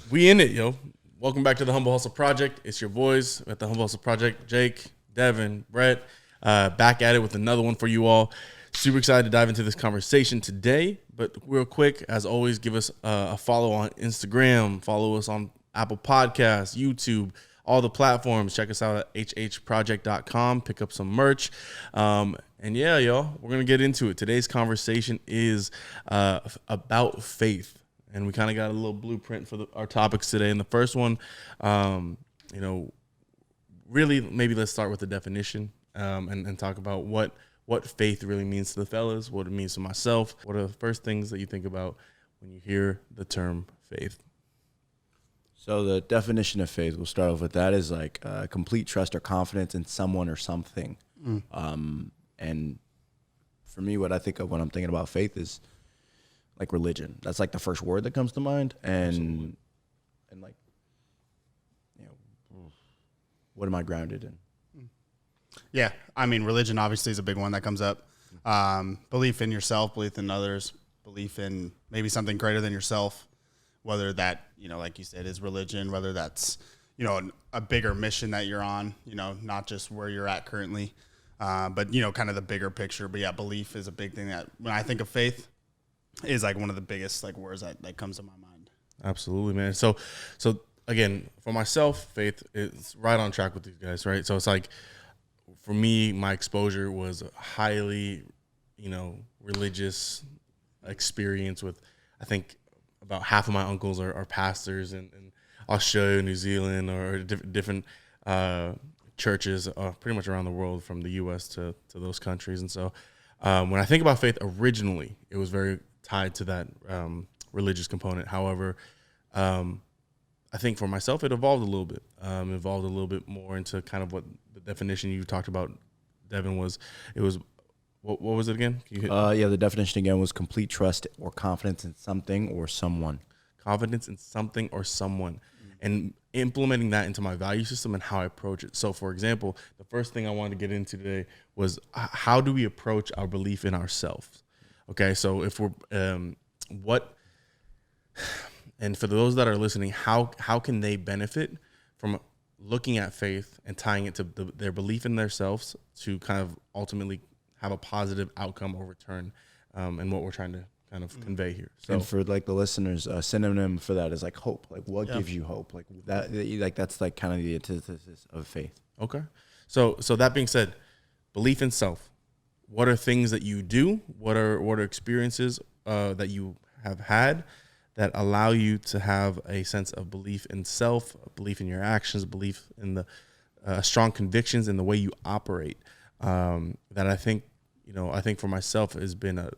We in it, yo. Welcome back to the Humble Hustle Project. It's your boys at the Humble Hustle Project. Jake, Devin, Brett, back at it with another one for you all. Super excited to dive into this conversation today. But real quick, as always, give us a follow on Instagram. Follow us on Apple Podcasts, YouTube, all the platforms. Check us out at hhproject.com. Pick up some merch. And yeah, y'all, we're going to get into it. Today's conversation is about faith. And we kind of got a little blueprint for our topics today. And the first one, really maybe let's start with the definition and talk about what faith really means to the fellas, what it means to myself. What are the first things that you think about when you hear the term faith? So the definition of faith, we'll start off with that, is like complete trust or confidence in someone or something. And for me, what I think of when I'm thinking about faith is like religion. That's like the first word that comes to mind. And like, what am I grounded in? Yeah, I mean, religion obviously is a big one that comes up. Belief in yourself, belief in others, belief in maybe something greater than yourself, whether that, like you said, is religion, whether that's, a bigger mission that you're on, not just where you're at currently, but, kind of the bigger picture. But yeah, belief is a big thing that when I think of faith is like one of the biggest like words that comes to my mind. Absolutely, man. So again, for myself, faith is right on track with these guys, right? So it's like, for me, my exposure was a highly, religious experience with, I think, about half of my uncles are pastors in Australia, New Zealand, or different churches pretty much around the world, from the U.S. to those countries. And so when I think about faith, originally, it was very tied to that religious component. However, I think for myself, it evolved a little bit. More into kind of what the definition you talked about, Devin, was. It was, what was it again? The definition again was complete trust or confidence in something or someone. Confidence in something or someone. And implementing that into my value system and how I approach it. So, for example, the first thing I wanted to get into today was how do we approach our belief in ourselves? Okay, so if we're, and for those that are listening, how can they benefit from looking at faith and tying it to their belief in themselves to kind of ultimately have a positive outcome or return, and what we're trying to kind of convey here. So, and for like the listeners, synonym for that is like hope. Like what gives you hope? Like that. Like that's like kind of the antithesis of faith. Okay, so that being said, belief in self. What are things that you do? What are experiences that you have had that allow you to have a sense of belief in self, belief in your actions, belief in the strong convictions in the way you operate? That I think for myself has been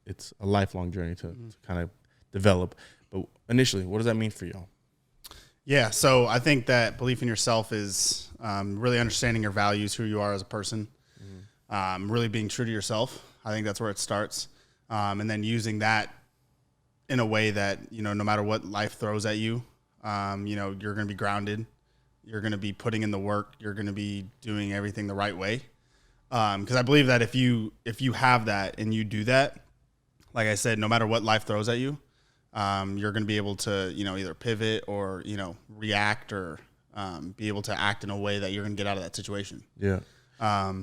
it's a lifelong journey to kind of develop. But initially, what does that mean for y'all? Yeah, so I think that belief in yourself is really understanding your values, who you are as a person. Really being true to yourself. I think that's where it starts. And then using that in a way that, no matter what life throws at you, you're going to be grounded. You're going to be putting in the work. You're going to be doing everything the right way. Because I believe that if you have that and you do that, like I said, no matter what life throws at you, you're going to be able to, either pivot or, react or be able to act in a way that you're going to get out of that situation. Yeah.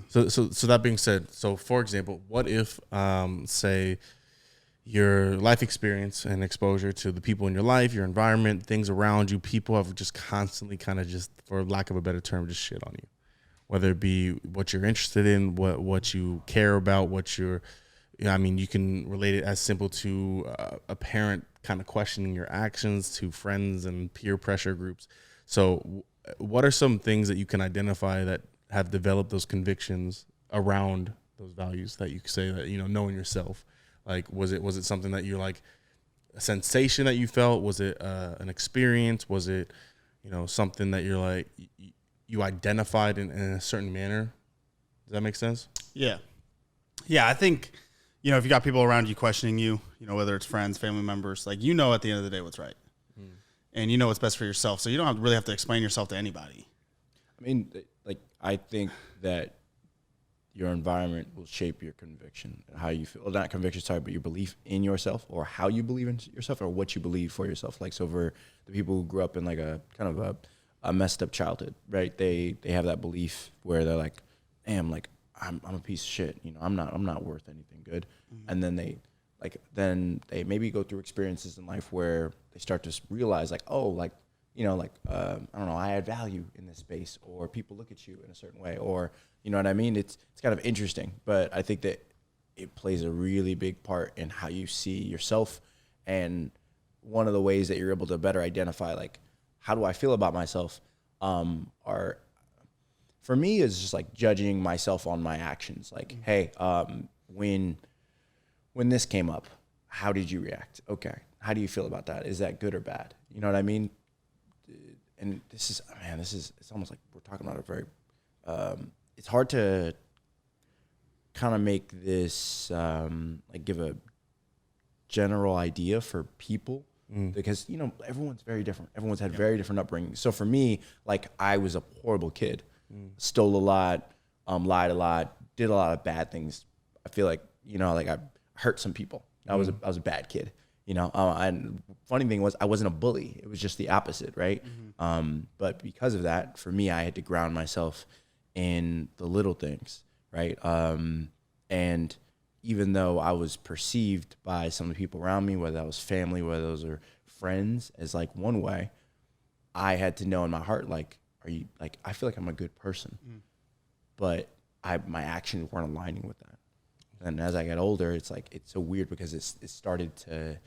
So that being said, so for example, what if, say, your life experience and exposure to the people in your life, your environment, things around you, people have just constantly kind of just, for lack of a better term, just shit on you, whether it be what you're interested in, what you care about, you can relate it as simple to a parent kind of questioning your actions, to friends and peer pressure groups. So what are some things that you can identify that have developed those convictions around those values that you say that, knowing yourself? Like, was it something that you're like a sensation that you felt? Was it an experience? Was it, something that you're like, you identified in a certain manner? Does that make sense? Yeah. Yeah. I think, if you got people around you questioning you, whether it's friends, family members, like, at the end of the day, what's right. And what's best for yourself. So you don't really have to explain yourself to anybody. I mean, like, I think that your environment will shape your conviction, how you feel. Well, not conviction, sorry, but your belief in yourself, or how you believe in yourself, or what you believe for yourself. Like, so for the people who grew up in like a kind of a messed up childhood, right? They have that belief where they're like, damn, like I'm a piece of shit. You know, I'm not worth anything good. Mm-hmm. And then they maybe go through experiences in life where they start to realize like, oh, like, you know, like, I don't know, I add value in this space, or people look at you in a certain way, or, you know what I mean? It's kind of interesting, but I think that it plays a really big part in how you see yourself. And one of the ways that you're able to better identify, like, how do I feel about myself, are, for me, is just like judging myself on my actions. Like, hey, when this came up, how did you react? Okay. How do you feel about that? Is that good or bad? You know what I mean? And it's almost like we're talking about a very, it's hard to kind of make this, like give a general idea for people, because, you know, everyone's very different. Everyone's had very different upbringing. So for me, like, I was a horrible kid, stole a lot, lied a lot, did a lot of bad things. I feel like, you know, like I hurt some people. I was a bad kid. You know, and funny thing was I wasn't a bully. It was just the opposite, right? But because of that, for me, I had to ground myself in the little things, right? And even though I was perceived by some of the people around me, whether that was family, whether those are friends, as like one way, I had to know in my heart, like, are you, like, I feel like I'm a good person, but my actions weren't aligning with that. And as I got older, it's like, it's so weird because it started to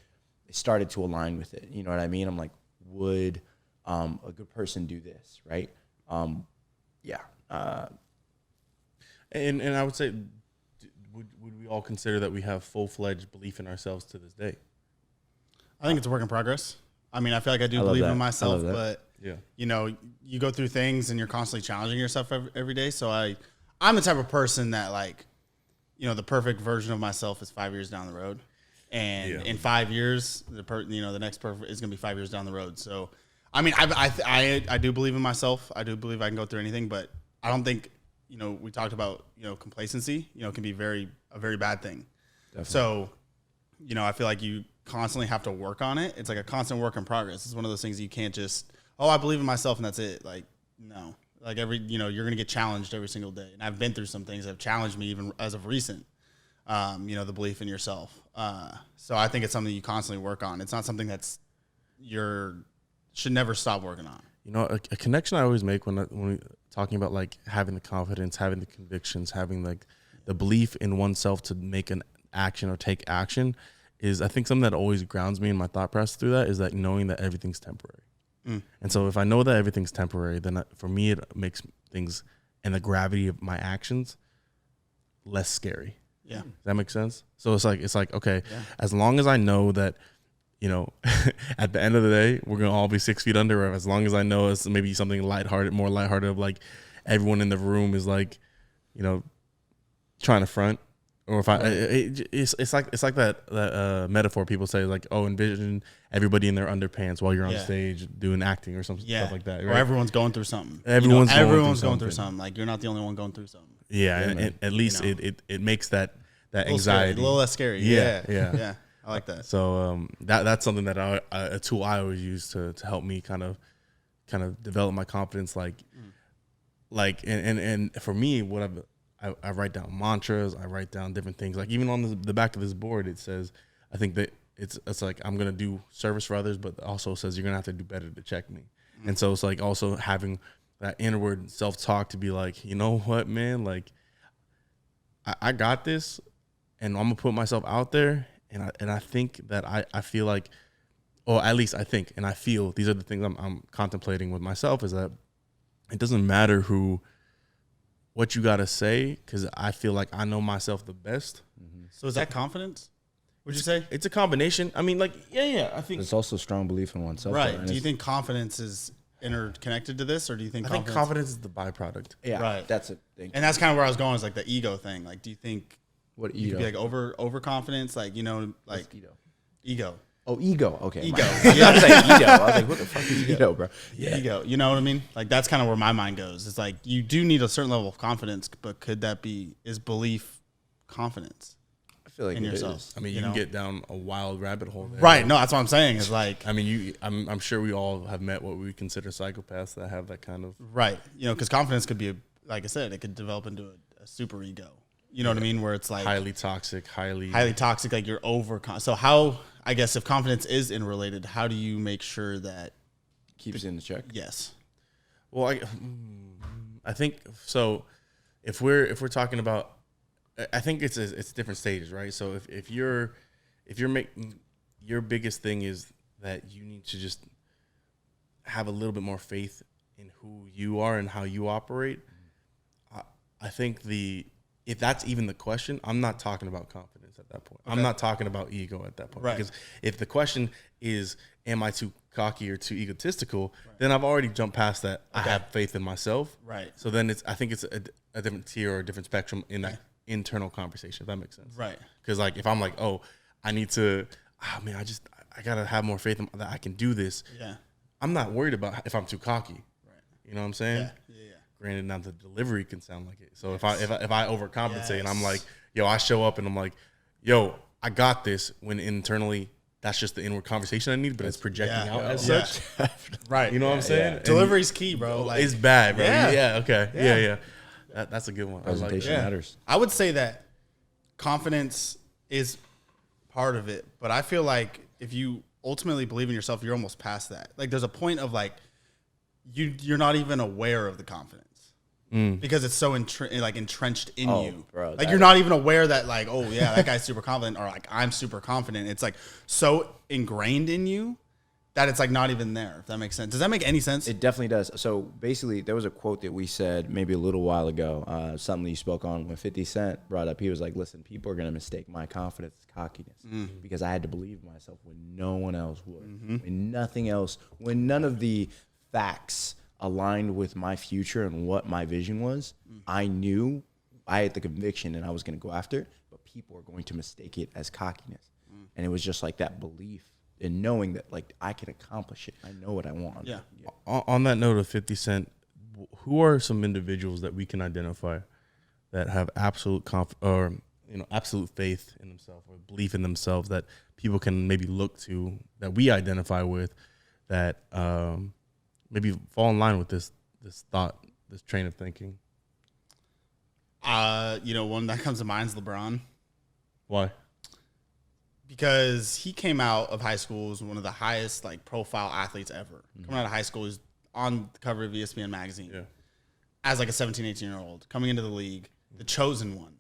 align with it. You know what I mean? I'm like, would a good person do this, right? Yeah. And I would say, would we all consider that we have full-fledged belief in ourselves to this day? I think it's a work in progress. I mean, I feel like I do believe in myself, but you know, you go through things and you're constantly challenging yourself every day. So I'm the type of person that, like, you know, the perfect version of myself is 5 years down the road. And in 5 years, the next perfect is going to be 5 years down the road. So, I mean, I do believe in myself. I do believe I can go through anything, but I don't think, you know, we talked about, you know, complacency, you know, can be a very bad thing. Definitely. So, you know, I feel like you constantly have to work on it. It's like a constant work in progress. It's one of those things you can't just, oh, I believe in myself and that's it. Like, no. Like you know, you're going to get challenged every single day. And I've been through some things that have challenged me even as of recent, you know, the belief in yourself. So I think it's something you constantly work on. It's not something should never stop working on. You know, a connection I always make when we talking about like having the confidence, having the convictions, having like the belief in oneself to make an action or take action is, I think something that always grounds me in my thought process through that is that knowing that everything's temporary. And so if I know that everything's temporary, then for me, it makes things and the gravity of my actions less scary. Yeah. Does that make sense? So it's like, okay, as long as I know that, you know, at the end of the day, we're going to all be 6 feet under, or as long as I know it's maybe something more lighthearted, of like everyone in the room is like, you know, trying to front. Or if it's like that metaphor people say, like, oh, envision everybody in their underpants while you're on stage doing acting or stuff like that. Right? Or everyone's going through something. Everyone's going through something. Like, you're not the only one going through something. Yeah, and at least it makes that anxiety a little less scary. Yeah. I like that. So that's something that a tool I always use to help me kind of develop my confidence. Like and for me, what I write down mantras. I write down different things. Like even on the back of this board, it says, I think that it's like I'm gonna do service for others, but also says you're gonna have to do better to check me. And so it's like also having that inward self-talk to be like, you know what, man, like I got this, and I'm gonna put myself out there, and I think that I feel like, or at least I think and I feel, these are the things I'm contemplating with myself, is that it doesn't matter what you got to say, because I feel like I know myself the best. So is that confidence, would you say? It's a combination. I mean, like, I think it's also strong belief in oneself. Right. Do you think confidence is interconnected to this, or do you think I think confidence is the byproduct? Yeah, right. That's a thing. And that's kind of where I was going, is like the ego thing. Like, do you think what you could be like overconfidence, like, you know, like ego? Oh, ego. Okay. Ego. I was about to say ego. I was like, what the fuck is ego, bro? Ego. You know what I mean? Like that's kind of where my mind goes. It's like you do need a certain level of confidence, but is belief confidence? I feel like in it yourself. is. I mean, you can get down a wild rabbit hole there. Right. No, that's what I'm saying. Is like I mean, I'm sure we all have met what we consider psychopaths that have that kind of. right. You know, because confidence could be, like I said, it could develop into a super ego. You know what I mean? Where it's like Highly toxic, highly toxic. Like you're so how, I guess, if confidence is interrelated, how do you make sure that Keeps it in the check. yes? Well, I think so. If we're talking about, I think it's different stages, right? So if you're making your biggest thing is that you need to just have a little bit more faith in who you are and how you operate. I think if that's even the question, I'm not talking about confidence at that point. Okay. I'm not talking about ego at that point. Right. Because if the question is, am I too cocky or too egotistical, then I've already jumped past that. Okay. I have faith in myself. Right. So then I think it's a different tier or a different spectrum in that internal conversation, if that makes sense. Right. Because like if I'm like, oh, I need to, I got to have more faith that I can do this. Yeah. I'm not worried about if I'm too cocky. Right. You know what I'm saying? Yeah. Granted, now the delivery can sound like it. So if I overcompensate and I'm like, yo, I show up and I'm like, yo, I got this. When internally, that's just the inward conversation I need, but it's projecting out as such. Right. You know what I'm saying? Delivery's key, bro. Like, it's bad, bro. Yeah. Yeah. Okay. Yeah. That's a good one. Presentation matters. I would say that confidence is part of it, but I feel like if you ultimately believe in yourself, you're almost past that. Like there's a point of like you're not even aware of the confidence because it's so entrenched in you. Bro, like you're not even aware that like, oh yeah, that guy's super confident, or like I'm super confident. It's like so ingrained in you that it's like not even there. If that makes sense. Does that make any sense? It definitely does. So basically, there was a quote that we said maybe a little while ago, something that you spoke on when 50 Cent brought up. He was like, listen, people are going to mistake my confidence as cockiness because I had to believe in myself when no one else would, when nothing else, when none of the facts aligned with my future and what my vision was. I knew I had the conviction and I was going to go after it, but people are going to mistake it as cockiness. And it was just like that belief in knowing that like I can accomplish it. I know what I want. Yeah. On that note of 50 Cent, who are some individuals that we can identify that have absolute absolute faith in themselves or belief in themselves that people can maybe look to, that we identify with, that maybe fall in line with this thought, this train of thinking? One that comes to mind is LeBron. Why? Because he came out of high school as one of the highest like profile athletes ever. Coming out of high school, he's on the cover of ESPN magazine as like a 17, 18-year-old coming into the league, the chosen one.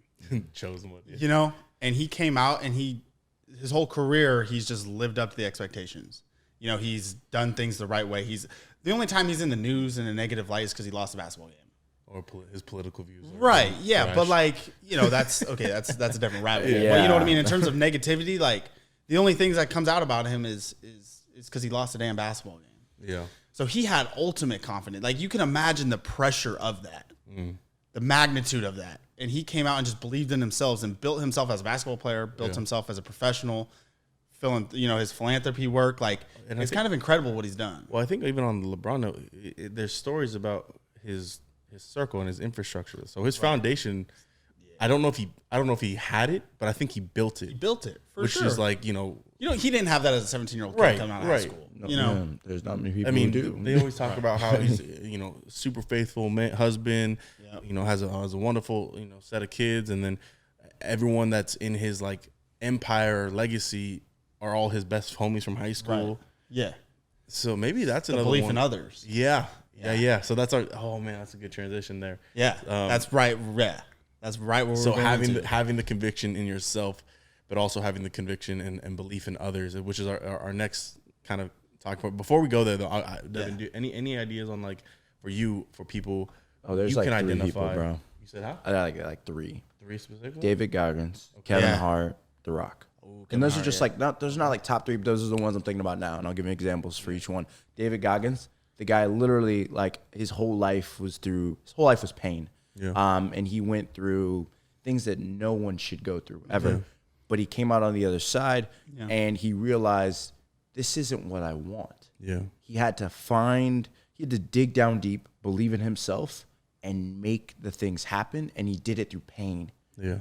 Chosen one. Yeah. You know, and he came out and his whole career, he's just lived up to the expectations. You know, he's done things the right way. The only time he's in the news in a negative light is because he lost a basketball game. Or his political views. Right, yeah. Trash. But like, that's okay, that's a different rabbit hole. But you know what I mean? In terms of negativity, like the only things that comes out about him is because he lost a damn basketball game. Yeah. So he had ultimate confidence. Like you can imagine the pressure of that, the magnitude of that. And he came out and just believed in himself and built himself as a basketball player, built himself as a professional, his philanthropy work. Like it's kind of incredible what he's done. Well, I think even on the LeBron note, there's stories about his circle and his infrastructure. So his foundation, I don't know if he had it, but I think he built it. He built it, which sure. is like, he didn't have that as a 17-year-old kid coming out of high school. No, there's not many people who do. They always talk about how he's, super faithful husband, has a wonderful, set of kids. And then everyone that's in his like empire or legacy are all his best homies from high school. Right. Yeah. So maybe that's the another belief one. in others. Yeah. So that's that's a good transition there. Yeah, that's right. Yeah, that's right. Where so we're having the conviction in yourself, but also having the conviction and belief in others, which is our next kind of talk point. Before we go there, though, Devin, do any ideas on like for people? Oh, there's you like can three identify. people, bro. You said how? I got like three. Three specifically? David Goggins, Kevin Hart, The Rock. And those are just like those are not like top three, but those are the ones I'm thinking about now. And I'll give you examples for each one. David Goggins, the guy literally like his whole life was pain. Yeah. And he went through things that no one should go through ever. Yeah. But he came out on the other side and he realized this isn't what I want. Yeah. He had to dig down deep, believe in himself, and make the things happen. And he did it through pain. Yeah.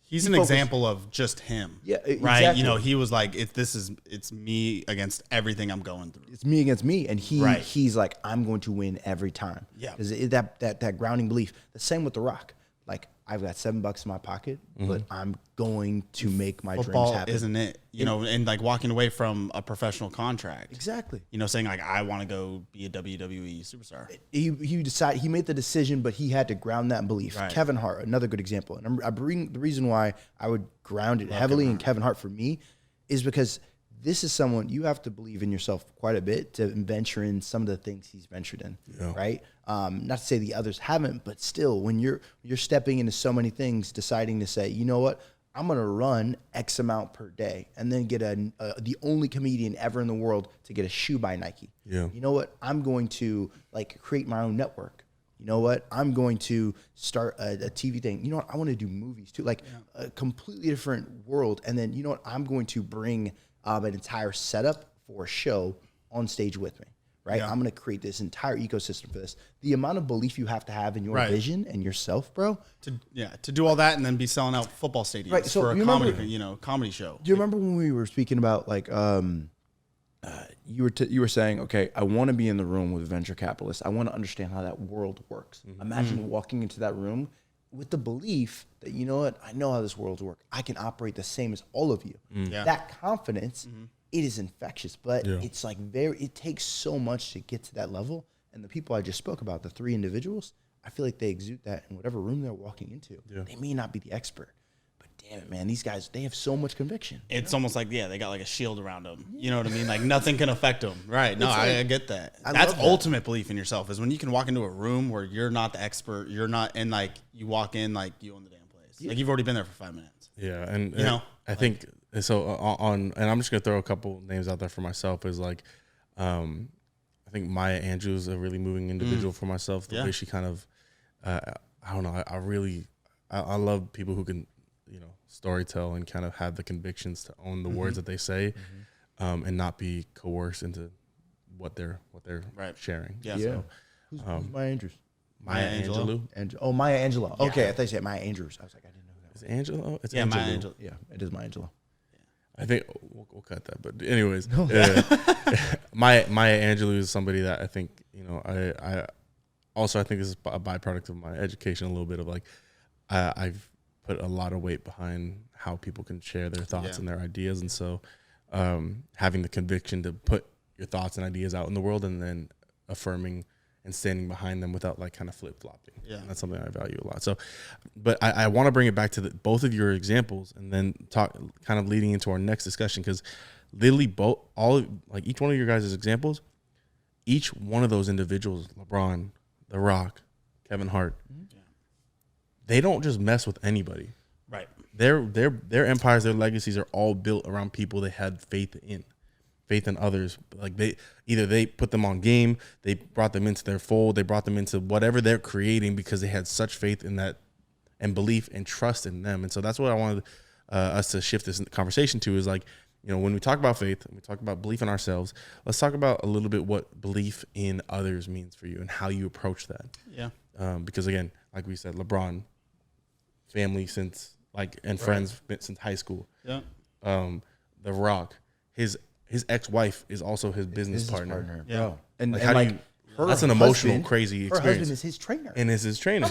He's an example of just him. Yeah, right. exactly. You know, he was like, it's me against everything I'm going through. It's me against me, and Right. he's like, I'm going to win every time. Yeah. Because that grounding belief. The same with The Rock. Like, I've got $7 in my pocket, but I'm going to make my dreams Football happen. isn't it? You know, and like walking away from a professional contract. Exactly. You know, saying like, I want to go be a WWE superstar. He made the decision, but he had to ground that in belief. Right. Kevin Hart, another good example. And I bring the reason why I would ground it heavily in Kevin Hart for me is because this is someone you have to believe in yourself quite a bit to venture in some of the things he's ventured in, right? Not to say the others haven't, but still, when you're stepping into so many things, deciding to say, you know what, I'm gonna run X amount per day, and then get the only comedian ever in the world to get a shoe by Nike. Yeah. You know what, I'm going to like create my own network. You know what, I'm going to start a TV thing. You know what, I want to do movies too, like a completely different world. And then you know what, I'm going to bring an entire setup for a show on stage with me, right? Yeah. I'm going to create this entire ecosystem for this. The amount of belief you have to have in your vision and yourself, bro. To do all that and then be selling out football stadiums Right, so for a you comedy, remember- comedy show. Do you remember when we were speaking about like, you were saying, okay, I want to be in the room with venture capitalists. I want to understand how that world works. Imagine walking into that room with the belief that, you know what, I know how this world works. I can operate the same as all of you. Yeah. That confidence, it is infectious, but it's like it takes so much to get to that level. And the people I just spoke about, the 3 individuals, I feel like they exude that in whatever room they're walking into. Yeah. They may not be the expert, but damn it, man, these guys, they have so much conviction. It's almost like, they got like a shield around them. You know what I mean? Like nothing can affect them. Right. No, I get that. I That's love that. ultimate belief in yourself is when you can walk into a room where you're not the expert, you're not, and like you walk in like you own the damn place. Like you've already been there for 5 minutes. Yeah, and You know, I think so. And I'm just gonna throw a couple names out there for myself. Is like, I think Maya Angelou is a really moving individual for myself. The way she kind of, I don't know. I love people who can, storytell and kind of have the convictions to own the words that they say, and not be coerced into what they're sharing. Yeah. So, Who's Maya Andrews? Maya Angelou. Angelou. Maya Angelou. Okay, I thought you said Maya Andrews. I was like, I didn't know who that was. Is it Angela? It's Yeah, Maya Angelou. Angelou. Yeah, it is Maya Angelou. I think we'll cut that, but anyways, Maya Angelou is somebody that I think I also think this is a byproduct of my education a little bit of like I've put a lot of weight behind how people can share their thoughts and their ideas, and so having the conviction to put your thoughts and ideas out in the world and then affirming and standing behind them without like kind of flip-flopping. Yeah. And that's something I value a lot. So, but I want to bring it back to both of your examples and then talk kind of leading into our next discussion, because literally each one of your guys' examples, each one of those individuals, LeBron, The Rock, Kevin Hart, they don't just mess with anybody. Right. Their empires, their legacies are all built around people they had faith in others. Like they put them on game, they brought them into their fold, they brought them into whatever they're creating because they had such faith in that and belief and trust in them. And so that's what I wanted us to shift this conversation to is like, when we talk about faith and we talk about belief in ourselves, let's talk about a little bit what belief in others means for you and how you approach that. Yeah. Because again, like we said, LeBron, family since friends since high school. Yeah. The Rock, his ex-wife is also his business partner. Yeah. Bro. And, Like, and how do like you- her that's an emotional, husband- crazy Her experience. husband is his trainer. And is his trainer.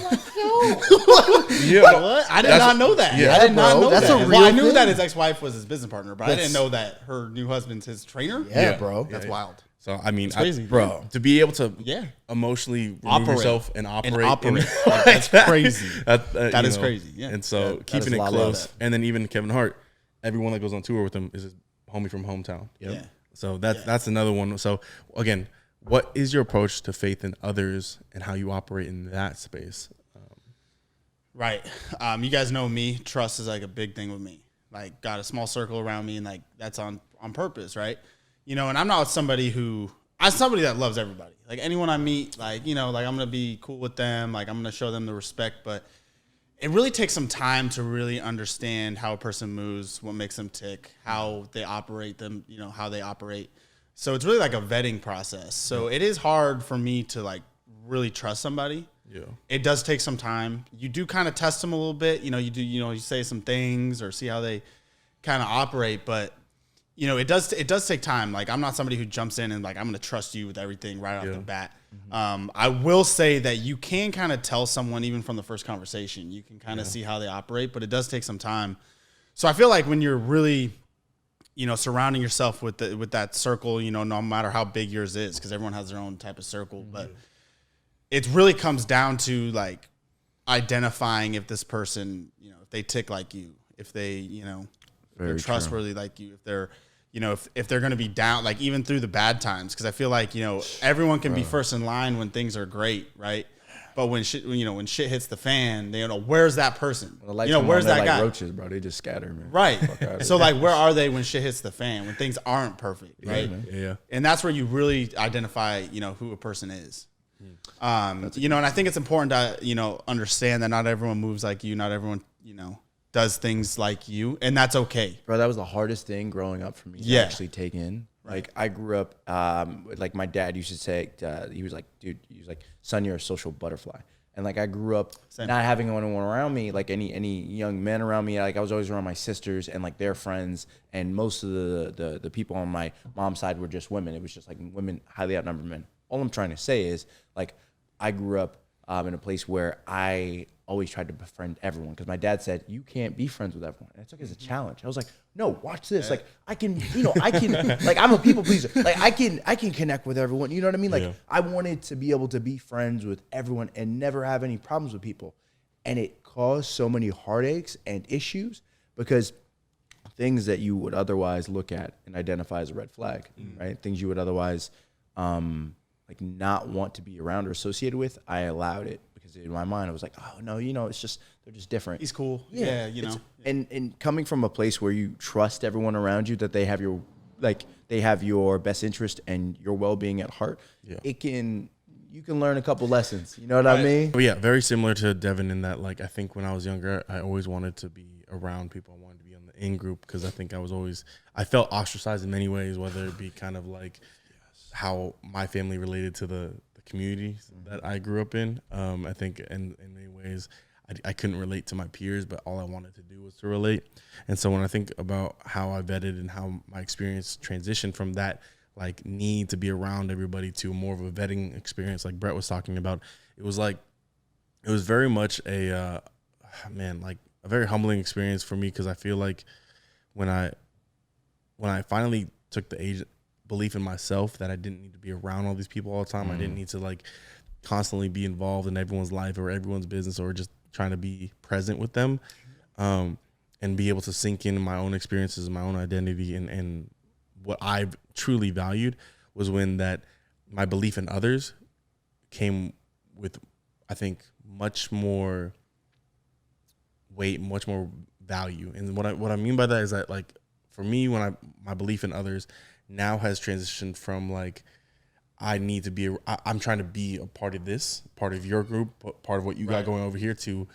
Yeah, what? I did not know that. Yeah. I did not bro, know that's that. a Well, I real knew thing. that his ex-wife was his business partner, but I That's- didn't know that her new husband's his trainer. Yeah, bro. That's wild. So I mean, crazy, bro. to be able to Yeah. emotionally remove Operate. yourself and operate, operate. like That's crazy. That That you is know, crazy, yeah. And so That keeping is a it lot of close, that. and then even Kevin Hart, everyone that goes on tour with him is his homie from hometown. Yeah. So that's another one. So again, what is your approach to faith in others and how you operate in that space? Right. You guys know me. Trust is like a big thing with me. Like, got a small circle around me, and like that's on purpose, right? And I'm not somebody that loves everybody. Like anyone I meet, like I'm gonna be cool with them. Like I'm gonna show them the respect. But it really takes some time to really understand how a person moves, what makes them tick, how they operate them, how they operate. So it's really like a vetting process. So it is hard for me to like really trust somebody. Yeah. It does take some time. You do kind of test them a little bit. You say some things or see how they kind of operate, but it does take time. Like, I'm not somebody who jumps in and like, I'm going to trust you with everything right off the bat. I will say that you can kind of tell someone even from the first conversation. You can kind of see how they operate, but it does take some time. So I feel like when you're really, surrounding yourself with that circle, no matter how big yours is, because everyone has their own type of circle, but it really comes down to like identifying if this person, if they tick like you, if they, they're trustworthy like you, if they're, if they're going to be down, like even through the bad times. Cause I feel like, everyone can be first in line when things are great. Right. But when shit hits the fan, they don't know, where's that person? Where's that guy? Roaches, bro. They just scatter, man. Right. So like, where are they when shit hits the fan, when things aren't perfect? Right. Yeah. And that's where you really identify, who a person is. And I think it's important to, understand that not everyone moves like you. Not everyone, does things like you, and that's okay. Bro, that was the hardest thing growing up for me to actually take in. Like, I grew up, like my dad used to say, he was like, son, you're a social butterfly. And like, I grew up not having anyone around me, like any young men around me. Like, I was always around my sisters and like their friends, and most of the people on my mom's side were just women. It was just like women highly outnumbered men. All I'm trying to say is, like, I grew up in a place where I always tried to befriend everyone, because my dad said, you can't be friends with everyone. And I took it as a challenge. I was like, no, watch this. Like, I can, like, I'm a people pleaser. Like, I can connect with everyone. You know what I mean? Like, I wanted to be able to be friends with everyone and never have any problems with people. And it caused so many heartaches and issues, because things that you would otherwise look at and identify as a red flag, right? Things you would otherwise like not want to be around or associated with, I allowed it, because in my mind I was like, oh no, it's just, they're just different. He's cool. Yeah. And coming from a place where you trust everyone around you, that they have your best interest and your well-being at heart, you can learn a couple lessons. You know what I mean? Yeah, very similar to Devin in that, like, I think when I was younger, I always wanted to be around people. I wanted to be on the in-group, because I think I felt ostracized in many ways, whether it be kind of like how my family related to the community that I grew up in. I think in many ways I couldn't relate to my peers, but all I wanted to do was to relate. And so when I think about how I vetted and how my experience transitioned from that like need to be around everybody to more of a vetting experience, like Brett was talking about, it was very much a very humbling experience for me, because I feel like when I finally took the belief in myself that I didn't need to be around all these people all the time. I didn't need to like constantly be involved in everyone's life or everyone's business, or just trying to be present with them, and be able to sink in my own experiences, my own identity, and what I've truly valued was when that my belief in others came with, I think, much more weight, much more value. And what I mean by that is that, like, for me, when my belief in others now has transitioned from like, I'm trying to be a part of this, part of your group, part of what you got going over here, to,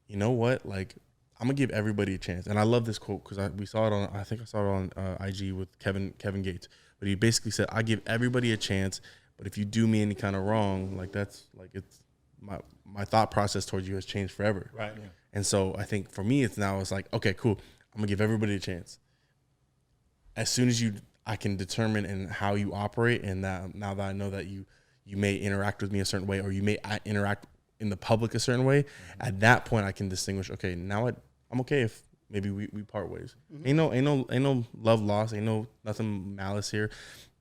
you know what, like, I'm gonna give everybody a chance. And I love this quote, because I saw it on IG with Kevin Gates, but he basically said, I give everybody a chance, but if you do me any kind of wrong, like, that's like, it's my thought process towards you has changed forever. Right. Yeah. And so I think for me, it's like, okay, cool, I'm gonna give everybody a chance. As soon as I can determine and how you operate, and that now that I know that you may interact with me a certain way, or you may interact in the public a certain way, at that point I can distinguish, okay, now I'm okay if maybe we part ways. Ain't no love lost, ain't nothing malice here,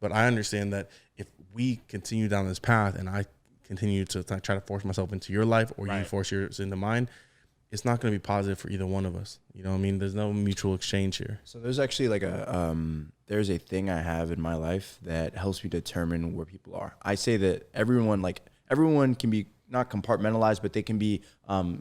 but I understand that if we continue down this path and I continue to try to force myself into your life, or you force yours into mine, it's not going to be positive for either one of us. You know what I mean? There's no mutual exchange here. So there's actually like there's a thing I have in my life that helps me determine where people are. I say that everyone can be not compartmentalized, but they can be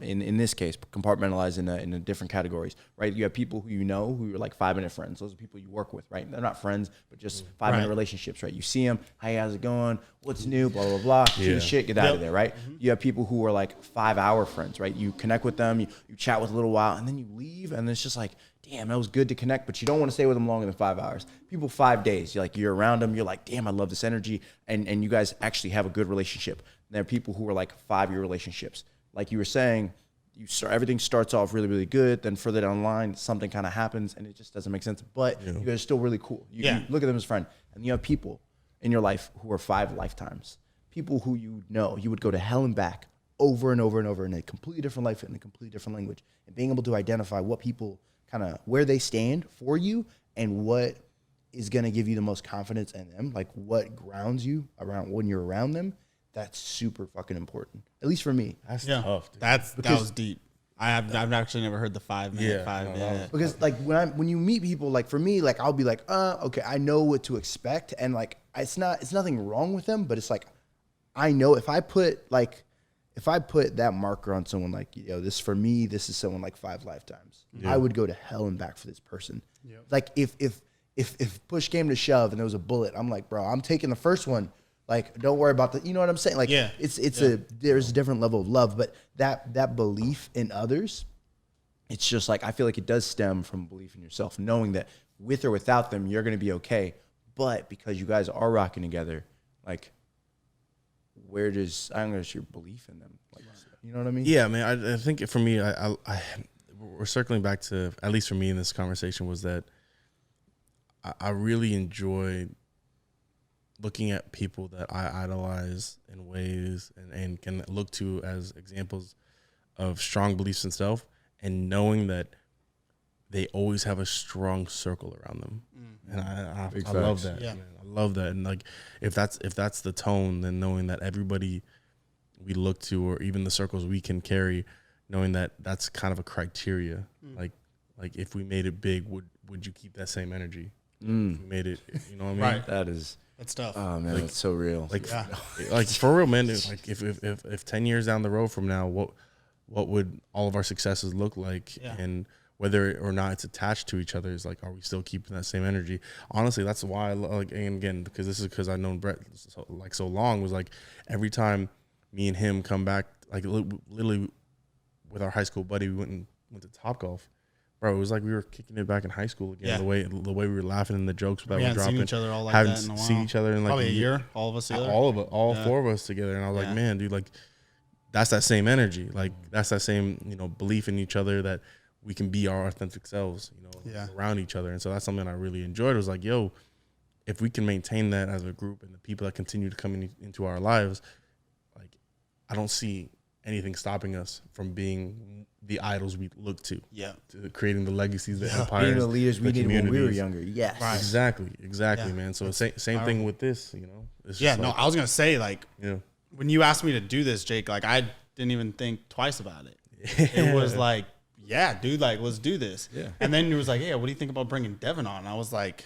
in this case compartmentalized in different categories, right? You have people who you know who are like 5-minute friends. Those are people you work with, right? They're not friends, but just 5-minute relationships, right? You see them, hey, how's it going? What's new? Blah blah blah. Shoot the shit, get out of there, right? You have people who are like 5-hour friends, right? You connect with them, you chat with a little while, and then you leave, and it's just like, damn, that was good to connect, but you don't want to stay with them longer than 5 hours. People 5 days, you're around them, you're like, damn, I love this energy, and you guys actually have a good relationship. And there are people who are like 5-year relationships. Like you were saying, everything starts off really, really good, then further down the line, something kind of happens, and it just doesn't make sense. But you guys are still really cool. You look at them as a friend, and you have people in your life who are 5 lifetimes. People who you know you would go to hell and back over and over and over in a completely different life in a completely different language, and being able to identify what people kind of where they stand for you and what is going to give you the most confidence in them, like what grounds you around when you're around them. That's super fucking important, at least for me. That's tough, dude. That was deep. I've actually never heard the 5 minute minute. Because like when you meet people, like for me, like I'll be like, okay, I know what to expect, and like it's nothing wrong with them, but it's like I know if I put that marker on someone, like, this for me, this is someone like 5 lifetimes. I would go to hell and back for this person. Like if push came to shove and there was a bullet, I'm like, bro, I'm taking the first one. Like, don't worry about you know what I'm saying? Like, there's a different level of love, but that belief in others, it's just like, I feel like it does stem from belief in yourself, knowing that with or without them, you're going to be okay. But because you guys are rocking together, like, where does your belief in them? Like, you know what I mean? Yeah, man. I think for me, we're circling back to, at least for me in this conversation, was that I really enjoy looking at people that I idolize in ways and can look to as examples of strong beliefs in self, and knowing that they always have a strong circle around them. And I love that. Yeah. Man. I love that. And like, if that's the tone, then knowing that everybody we look to, or even the circles we can carry, knowing that that's kind of a criteria. Like if we made it big, would you keep that same energy? If we made it, you know what I mean? Right. That's tough. Oh man, like, that's so real. Like, like for real, man. Like if 10 years down the road from now, what would all of our successes look like? Yeah. And whether or not it's attached to each other, is like, are we still keeping that same energy? Honestly, that's why I like, and again, because I've known Brett so long, was like every time me and him come back, like literally with our high school buddy, we went to Topgolf. Bro, it was like we were kicking it back in high school again. Yeah. The way we were laughing and the jokes that we were dropping. Seen each other all like haven't that in a while. seen each other in like probably a year. All of us together. All 4 of us together. And I was like, man, dude, like that's that same energy. Like that's that same, belief in each other that we can be our authentic selves, around each other. And so that's something I really enjoyed. It was like, yo, if we can maintain that as a group and the people that continue to come into our lives, like I don't see anything stopping us from being the idols we look to. Yeah. To creating the legacies, the empires, being the leaders we needed when we were younger. Yes. Right. Exactly, man. So same thing with this, It's I was going to say, like, when you asked me to do this, Jake, like, I didn't even think twice about it. It was like, yeah, dude, like, let's do this. Yeah. And then it was like, yeah, what do you think about bringing Devin on? And I was like,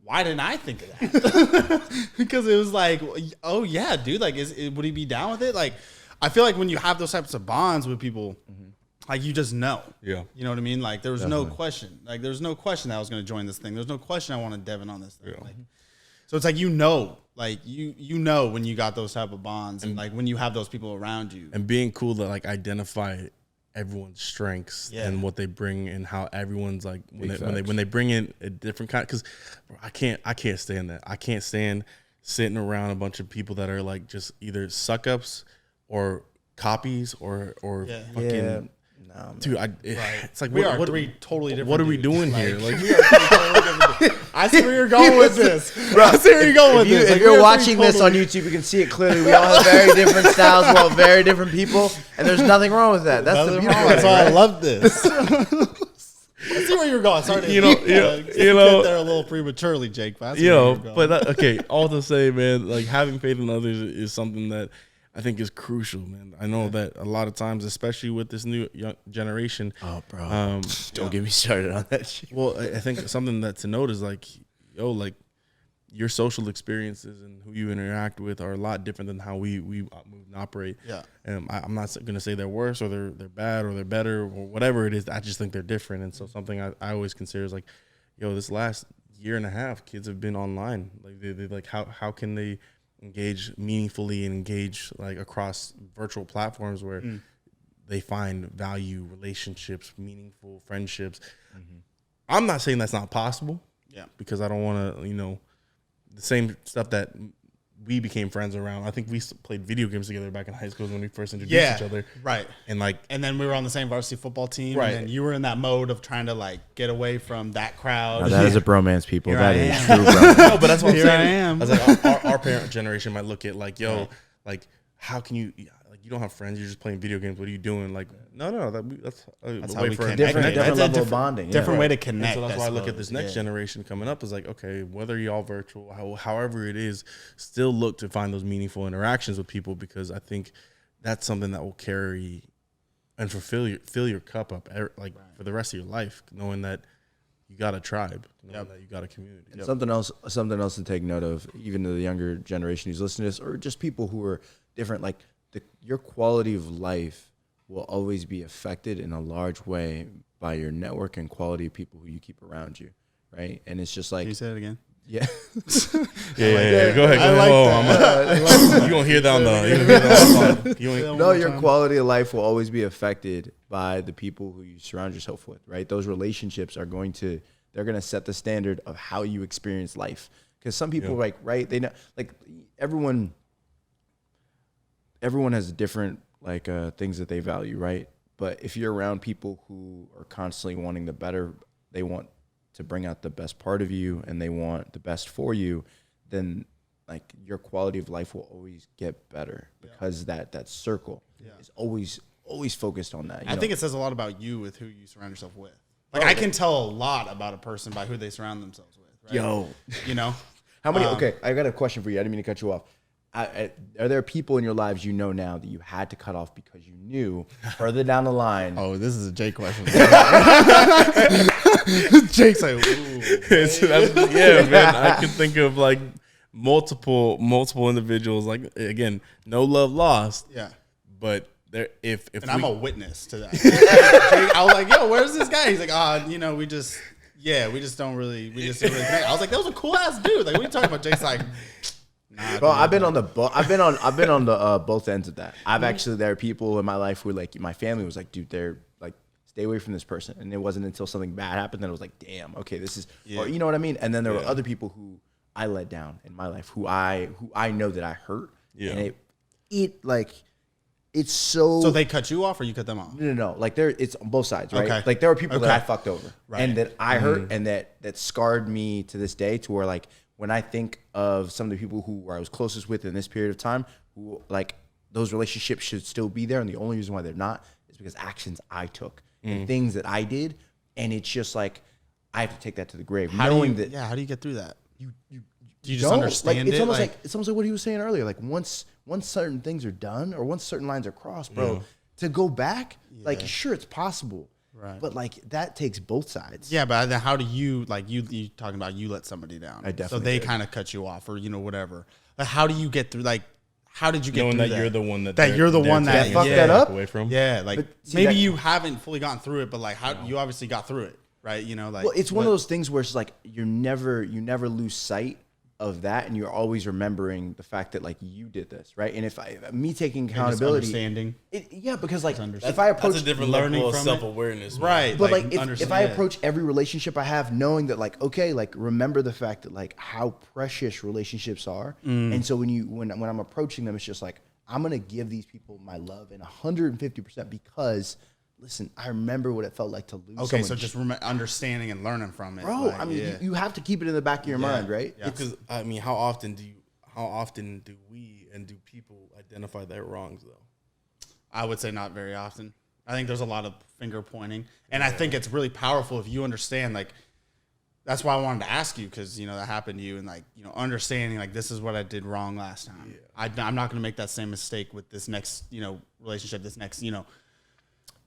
why didn't I think of that? Because it was like, oh, yeah, dude, like, would he be down with it? Like, I feel like when you have those types of bonds with people, like, you just know. Yeah. You know what I mean? Like, there was no question. Like, there was no question that I was going to join this thing. There's no question I wanted Devin on this thing. Yeah. Like, so it's like, like, you know when you got those type of bonds and like when you have those people around you. And being cool to, like, identify everyone's strengths and what they bring and how everyone's, like, when they bring in a different kind. Because I can't stand that. I can't stand sitting around a bunch of people that are, like, just either suck-ups or copies or fucking dude. It's like we are 3 totally different. What are we doing here? Like, we are 3 totally different. I see where you're going with this. I see where you're going with this. If you're watching this on YouTube, you can see it clearly. We all have very different styles. We all have very different people, and there's nothing wrong with that. That's the beautiful. That's why I love this. I see where you're going. Sorry to get there a little prematurely, Jake. But okay. All to say, man, like, having faith in others is something that I think is crucial, man. I know that a lot of times, especially with this new young generation. Oh, bro. Don't get me started on that shit. Well, I think something that to note is like, yo, like, your social experiences and who you interact with are a lot different than how we move and operate. Yeah. I'm not going to say they're worse or they're bad or they're better or whatever it is. I just think they're different. And so something I always consider is like, yo, this last year and a half, kids have been online. Like they like how can they engage meaningfully and engage like across virtual platforms where they find value, relationships, meaningful friendships. I'm not saying that's not possible. Yeah. Because I don't want to, the same stuff that we became friends around. I think we played video games together back in high school when we first introduced each other. Right. And then we were on the same varsity football team. Right. And then you were in that mode of trying to like get away from that crowd. Now, that is a bromance, people. Here That I is am. true bromance. no, but that's what I'm Here saying. I am. I was like, our parent generation might look at like, yo, like, how can you, like, you don't have friends, you're just playing video games. What are you doing? Like, no, that's how we connect. Different That's a level of bonding. Different yeah. way to And connect. so that's why I look at suppose. this next generation coming up is like, okay, whether y'all virtual, however it is, still look to find those meaningful interactions with people, because I think that's something that will carry and fill your cup up for the rest of your life, knowing that you got a tribe, knowing that you got a community. And something else to take note of, even to the younger generation who's listening to this, or just people who are different, like your quality of life will always be affected in a large way by your network and quality of people who you keep around you, right? And it's just like, Can you say it again? yeah. Yeah. Go ahead. I like that. You gonna hear that on the? No, your quality of life will always be affected by the people who you surround yourself with, right? Those relationships they're going to set the standard of how you experience life. Because some people, like, right, they know, like, everyone has different like things that they value, right? But if you're around people who are constantly wanting the better, they want to bring out the best part of you and they want the best for you, then like your quality of life will always get better, because that circle is always focused on that. I think it says a lot about you with who you surround yourself with. Like, I can tell a lot about a person by who they surround themselves with. Right? Yo. You know? How many? Okay, I got a question for you. I didn't mean to cut you off. Are there people in your lives now that you had to cut off because you knew further down the line? Oh, this is a Jake question. Jake's like, ooh. Man. I can think of like multiple individuals. Like, again, no love lost. Yeah. But there, if And I'm a witness to that. Jake, I was like, yo, where's this guy? He's like, we just don't really connect. I was like, that was a cool ass dude. Like, what are you talking about? Jake's like, nah. Bro, I've been on the both ends of that. There are people in my life who, like, my family was like, dude, they're like, stay away from this person. And it wasn't until something bad happened that I was like, damn, okay, this is, or, you know what I mean? And then there were other people who I let down in my life, who I know that I hurt. Yeah. And it like, it's so. So they cut you off or you cut them off? No. Like, it's on both sides, right? Okay. Like, there are people that I fucked over, Right. and that I hurt, and that scarred me to this day, to where, like, when I think of some of the people who I was closest with in this period of time, who, like, those relationships should still be there, and the only reason why they're not is because actions I took and things that I did, and it's just like, I have to take that to the grave, How knowing do that how do you get through that? you Do you just don't. understand Like, it's it? almost like it's almost like what he was saying earlier. Like, once certain things are done, or once certain lines are crossed, bro, to go back, like, sure, it's possible, Right. but like, that takes both sides. Yeah, but then how do you, like, you talking about you let somebody down? I definitely So they did. kind of cut you off, or whatever. Like, how do you get through? Like, how did you get knowing through that you're the one that you're the they're one that taking fucked a that step up? away from. Yeah, like, But see, maybe that- you haven't fully gone through it, but like, how you obviously got through it, right? Like, Well, it's one of those things where it's like, you never lose sight of that, and you're always remembering the fact that, like, you did this, right? And if me taking accountability, understanding. because, like, understand. if I approach That's a different learning level of from it. self-awareness, man. Right. But like, if understand I it. approach every relationship I have knowing that, like, okay, like, remember the fact that, like, how precious relationships are, and so when I'm approaching them, it's just like, I'm gonna give these people my love and 150%, because, listen, I remember what it felt like to lose. Okay, someone. so just understanding and learning from it, bro, like, I mean, yeah. you have to keep it in the back of your mind, right? Yeah. Because I mean, how often do we and do people identify their wrongs though? I would say not very often. I think there's a lot of finger pointing, and I think it's really powerful if you understand. Like, that's why I wanted to ask you, because that happened to you, and like understanding, like, this is what I did wrong last time. I'm not going to make that same mistake with this next relationship, this next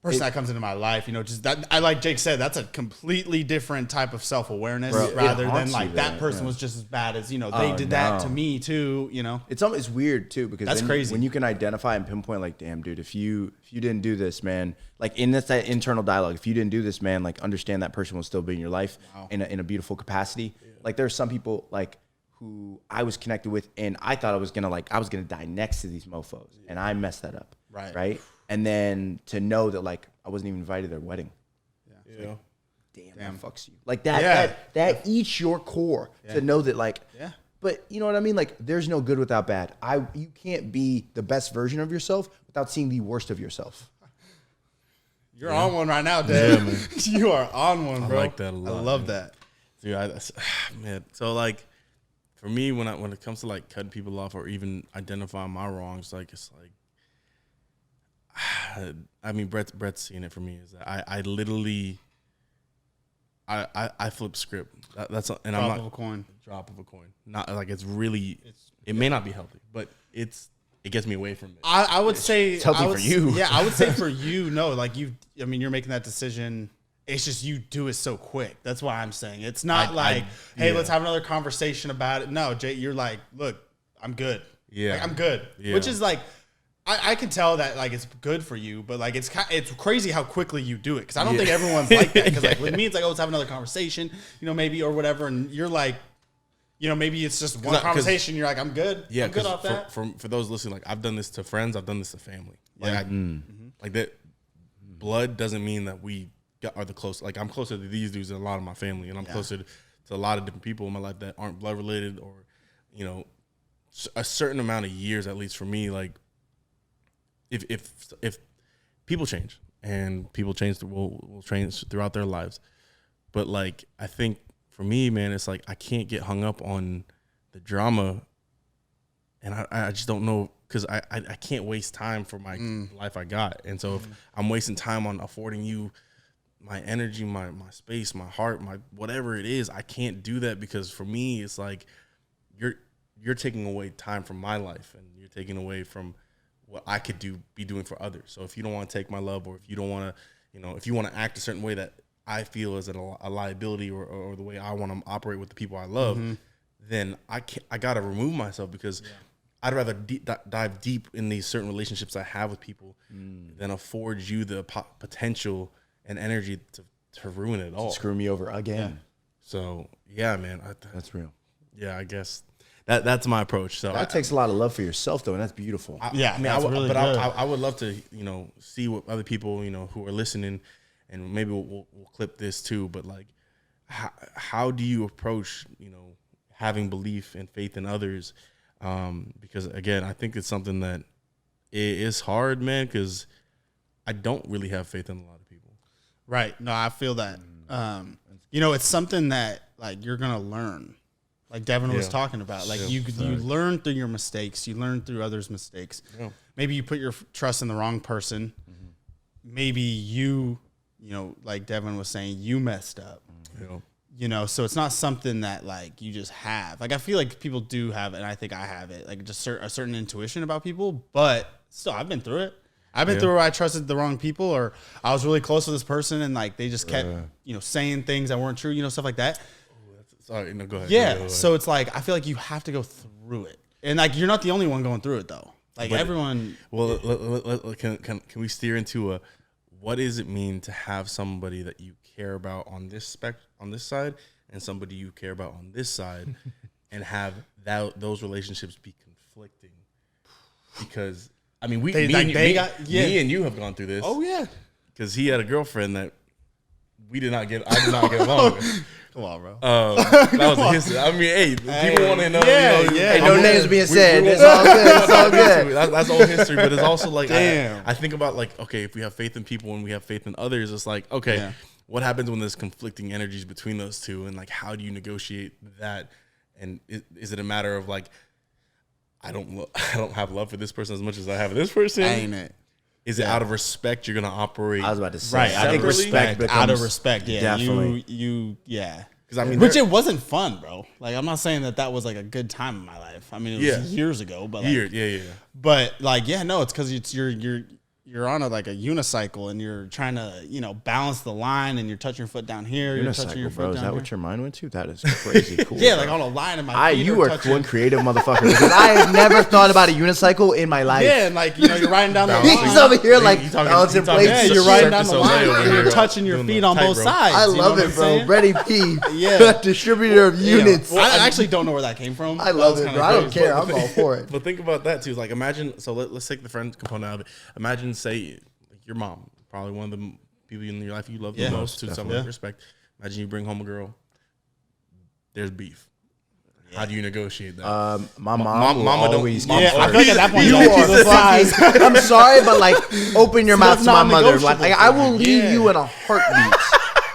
person that comes into my life, just that, I like Jake said, that's a completely different type of self-awareness rather than like that person was just as bad as, they did that to me too, It's weird too, because that's crazy when you can identify and pinpoint like, damn dude, if you didn't do this, man, like in that internal dialogue, if you didn't do this, man, like understand that person will still be in your life in a beautiful capacity. Yeah. Like there's some people like who I was connected with and I thought I was gonna die next to these mofos and I messed that up. Right. And then to know that like I wasn't even invited to their wedding. Yeah. Like, damn, that fucks you. Like that eats your core to know that like, but you know what I mean? Like there's no good without bad. You can't be the best version of yourself without seeing the worst of yourself. You're on one right now, Dad. Yeah, man. You are on one, bro. I like that a lot. I love that. Dude, man. So like for me, when it comes to like cutting people off or even identifying my wrongs, like it's like, I mean, Brett's seen it for me. Is that I literally, I flip script. That's and I'm not drop of a coin. Not like it's really. It may not be healthy, but it gets me away from it. I would say it's healthy for you. Yeah, I would say for you, no, like you're making that decision. It's just you do it so quick. That's why I'm saying it's not hey, let's have another conversation about it. No, Jay, you're like, look, I'm good. Yeah, like, I'm good. Yeah. Which is like. I can tell that like it's good for you, but like it's crazy how quickly you do it because I don't think everyone's like that. Because like with me, it's like let's have another conversation, maybe or whatever, and you're like, maybe it's just one conversation. You're like, I'm good. Yeah, I'm good off that. For those listening, like I've done this to friends, I've done this to family. Like like that. Blood doesn't mean that we are the close. Like I'm closer to these dudes than a lot of my family, and I'm closer to a lot of different people in my life that aren't blood related or a certain amount of years at least for me, like. If people change and people change, will change throughout their lives, but like I think for me, man, it's like I can't get hung up on the drama, and I just don't know because I can't waste time for my life I got, and so if I'm wasting time on affording you my energy, my space, my heart, my whatever it is, I can't do that because for me it's like you're taking away time from my life and you're taking away from what I could be doing for others. So if you don't want to take my love, or if you don't want to, if you want to act a certain way that I feel is a liability or the way I want to operate with the people I love, then I got to remove myself because I'd rather dive deep in these certain relationships I have with people than afford you the potential and energy to ruin it all. Screw me over again. Yeah. So yeah, man. That's real. Yeah, I guess. That's my approach. So that takes a lot of love for yourself, though, and that's beautiful. I would love to, see what other people, who are listening, and maybe we'll clip this too. But like, how do you approach, having belief and faith in others? Because again, I think it's something that is hard, man. Because I don't really have faith in a lot of people. Right. No, I feel that. It's something that like you're gonna learn. Like Devin was talking about, like you learn through your mistakes, you learn through others' mistakes. Yeah. Maybe you put your trust in the wrong person. Maybe you like Devin was saying, you messed up. So it's not something that like you just have. Like I feel like people do have it, and I think I have it, like just a certain intuition about people. But still, I've been through it. I've been through where I trusted the wrong people, or I was really close to this person, and like they just kept saying things that weren't true, stuff like that. Sorry, no, go ahead. Yeah, go ahead. So it's like I feel like you have to go through it, and like you're not the only one going through it though. Like everyone. Well, can we steer into what does it mean to have somebody that you care about on this side, and somebody you care about on this side, and have those relationships be conflicting? Because I mean, me and you have gone through this. Oh yeah, because he had a girlfriend that I did not get along with. Come on, bro. That was a history. I mean, hey, people want to know. Hey, no names being said. It's all good. It's all good. That's old history, but it's also like, damn. I think about like, okay, if we have faith in people and we have faith in others, it's like, okay, what happens when there's conflicting energies between those two, and like, how do you negotiate that? And is it a matter of like, I don't have love for this person as much as I have for this person? Ain't it? Is it out of respect you're gonna operate? I was about to say, right. I think respect becomes out of respect. Yeah, definitely. Because I mean, which it wasn't fun, bro. Like I'm not saying that was like a good time in my life. I mean, it was years ago, but like, yeah. But like, no, it's because it's you're you're on like a unicycle and you're trying to, balance the line and you're touching your foot down here. You're touching your Unicycle, foot bro. down Is that here. what your mind went to? That is crazy cool. Yeah, bro. like on a line in my feet. You are touching. one creative motherfucker. Because I have never thought about a unicycle in my life. Yeah, and like, you're riding down the line. He's over here like You talking- balancing you talking- plates. Yeah, you're riding down the Cirque du line Soleil over and you're here touching your doing feet the on both tightrope. sides. I you know love what it, I'm bro. saying? Ready P. Yeah. Distributor of units. Well, I actually don't know where that came from. I That love was it, kinda bro. I don't crazy. care. I'm all for it. But think about that too. Like imagine, so let's take the friend component of it. Imagine, say, like your mom, probably one of the people in your life you love the most to some respect. Imagine you bring home a girl. There's beef. How do you negotiate that? My mom will mama don't- always mama- Yeah, I feel like at that point, You you are choose a side. fucking, I'm sorry, but like, open your mouth to my mother. non-negotiable Like, I will for leave me. you in a heartbeat.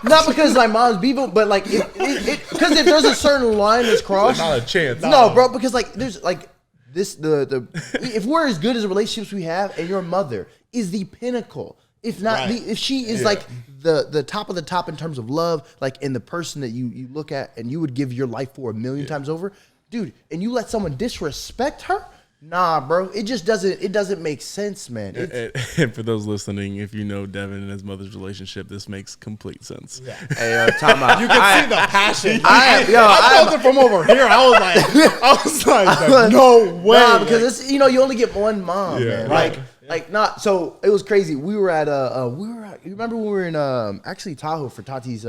Not because my mom's beefing, but like, because if there's a certain line that's crossed, Not a chance. no, bro. Because like, there's like this if we're as good as the relationships we have, and your mother is the pinnacle. If not, Right. if she is like the top of the top in terms of love, like in the person that you look at and you would give your life for 1,000,000 times over, dude, and you let someone disrespect her, nah, bro, it just doesn't make sense, man. It's, And for those listening, if you know Devin and his mother's relationship, this makes complete sense. Yeah. Hey, time out. You can see the passion. I felt it from over here. I was like, no way. Nah, because it's you only get one mom, Yeah. man. Right. Like not so it was crazy. We were at you remember when we were in actually Tahoe for Tati's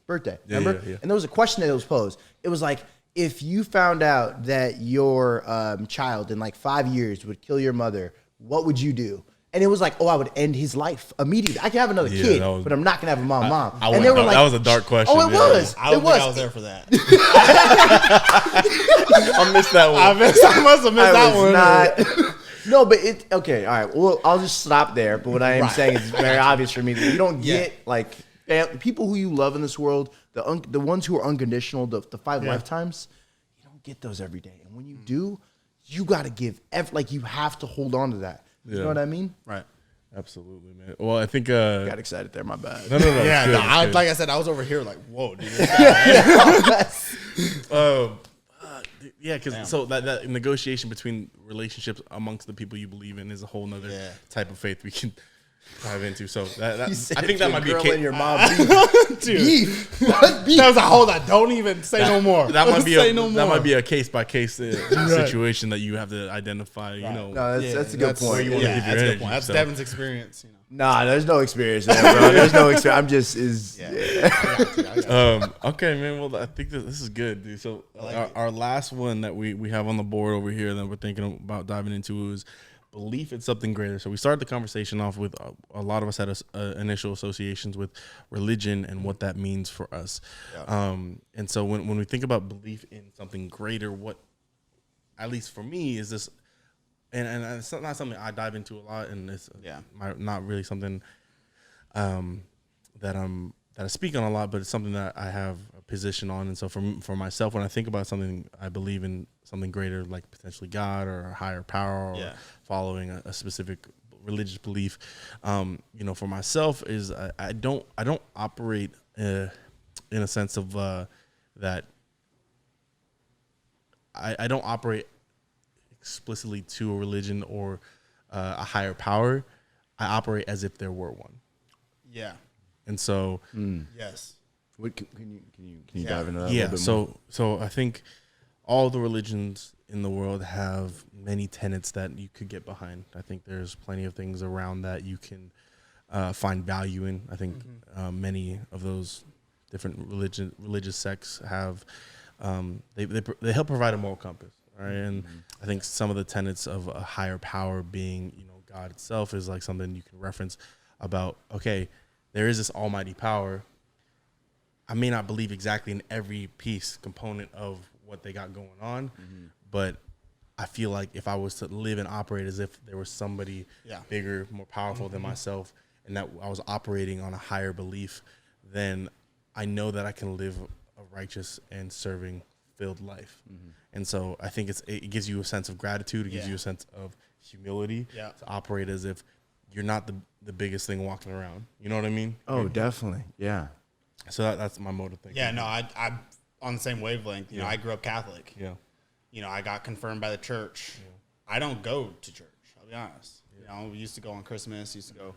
birthday, remember? Yeah. And there was a question that was posed. It was like, if you found out that your child in like 5 years would kill your mother, what would you do? And it was like, I would end his life immediately. I can have another kid, that was- but I'm not gonna have a mom. I And went they were dark. like, That was a dark question. Oh, it yeah. was. I don't It think was. I was there for that. I missed that one. I must have missed that one. Not. No, but it okay. All right. Well, I'll just stop there. But what I am saying is very obvious for me that you don't get like people who you love in this world, the ones who are unconditional, the 5 lifetimes. You don't get those every day, and when you do, you got to give. You have to hold on to that. You know what I mean? Right. Absolutely, man. Well, I think. Got excited there. My bad. No. Yeah, it's good, it's good. like I said, I was over here like, whoa, dude. Yeah, because so that negotiation between relationships amongst the people you believe in is a whole nother type of faith we can dive into. So I think that might be a case. Your mom Dude. beef. What beef? That was hold on, don't even say no more. That might be Say no more. that might be a case by case situation that you have to identify. You know, No, that's a good point. you wanna Yeah, give your that's a good energy, point. That's so. Devin's experience. Nah, there's no experience there, bro. There's no experience. I'm just Okay, man. Well, I think this is good, dude. So our last one that we have on the board over here that we're thinking about diving into is belief in something greater. So we started the conversation off with a lot of us had initial associations with religion and what that means for us. And so when we think about belief in something greater, what, at least for me, is this, and it's not something I dive into a lot, and it's not really something that I speak on a lot, but it's something that I have a position on. And so for myself, when I think about something, I believe in something greater, like potentially God or a higher power, or following a specific religious belief. For myself, is I don't operate in a sense of that. I don't operate explicitly to a religion or a higher power. I operate as if there were one. Yeah. And so, Yes. What, can you dive into that? yeah. A little bit more? So I think all the religions in the world have many tenets that you could get behind. I think there's plenty of things around that you can find value in. I think many of those different religious sects have they help provide a moral compass, right? And I think some of the tenets of a higher power being, God itself, is like something you can reference about. Okay, there is this almighty power. I may not believe exactly in every component of what they got going on, but I feel like if I was to live and operate as if there was somebody bigger, more powerful than myself, and that I was operating on a higher belief, then I know that I can live a righteous and serving filled life. And so I think it gives you a sense of gratitude. It gives you a sense of humility to operate as if you're not the biggest thing walking around. You know what I mean? Oh, definitely. Yeah. So that's my mode of thinking. Yeah, no, I'm on the same wavelength. I grew up Catholic. Yeah. I got confirmed by the church. I don't go to church. I'll be honest. You know, we used to go on Christmas, used to go,